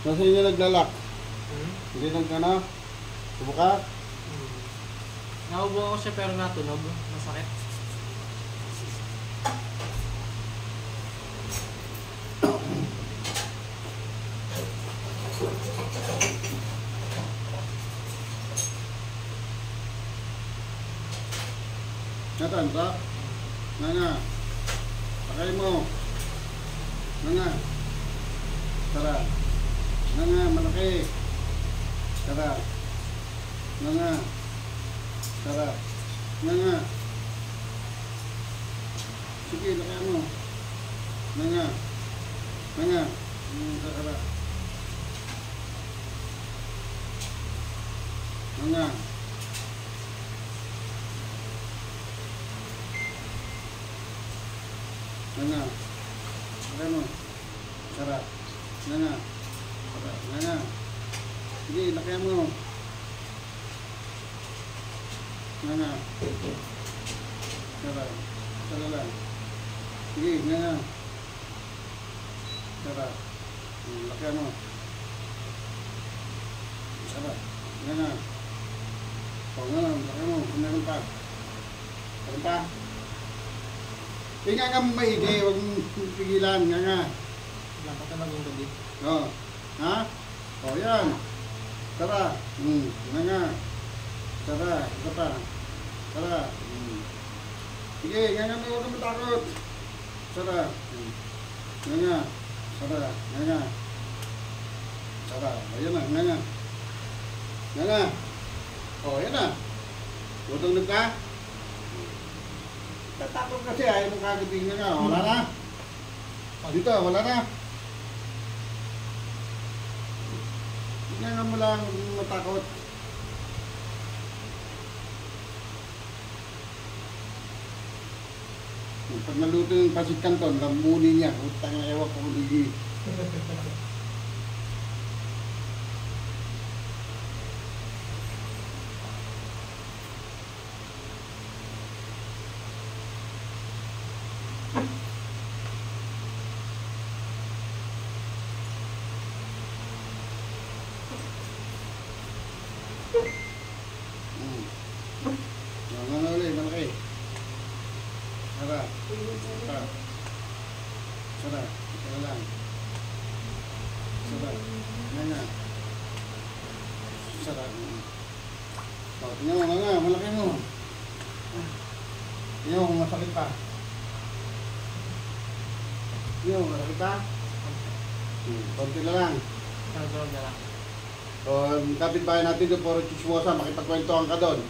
Nasa inyo naglalak. Hmm? Hindi nagkana. Subuka. Naubo ako siya pero natunog. Masakit. Natan, sa? Nga. Pakay mo. Nga. Tara. Nga, malaki. Tara. Nga. Tara. Nga. Sige, lakay mo. Nga. Nga. Tara. Nga. Nga. Lakay mo. Tara. Nga. Tara. Nga. Sige, lakay mo. Nga. Tara. Tara lang. Sige, nga. Tara. Lakay mo. Tara. Nga. O nga, lakay mo. Kung meron pa. Meron pa. Nga nga maigi, huwag mong pigilan. Nga. Wala pa talagang gabi. O. Ha? O yan. Tara. Nga. Tara. Ito pa. Tara. Sige, nga, huwag kang matakot. Tara. Nga. Tara. Nga. Tara. Ayan na, nga. Nga. O, yan na. Tutulog ka? Tatakot kasi, ayaw mo kagating nga. Wala na. Dito, wala na. Nga mo lang matakot. Pag naluto yung pasit kanton, lamunin niya. Utang na ewan ko ligi. Ano ulit, malaki. Tara. Tara. Tara. Tara lang. Tara. Nga. Tara. O, tingnan mo nga, malaki mo. Tingnan mo kung masakit pa. Tingnan mo, masakit pa? Konti na lang. Nagdurog na lang. O, kapitbahay natin doon, puro chismosa, makipagkwentuhan ka doon.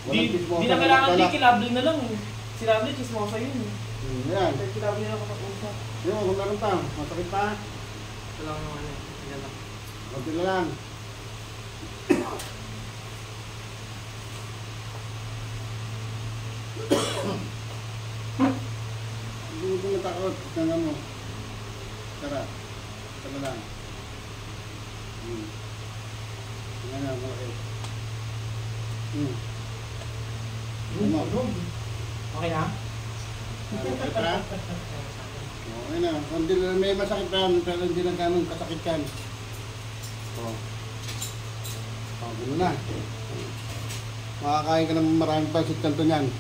Walang chismosa. Di na kailangan, di kilabli na lang. Si Lovely, chismosa yun. Ayan. Kaya kilabli na ako kapag-usap. Tingnan mo kung meron pa, masakit pa. Ito lang naman yun. Yan lang. Konti na lang. Hindi mo matakot. Tingnan mo. Tara. Tara lang. Tingnan nga, malaki. Tingnan mo. Okay na? Masakit pa? Okay na. Hindi may masakit pa, pero hindi lang ganun kasakit kan. O. O, gano'n na. Makakain ka ng maraming pasit kanto niyan.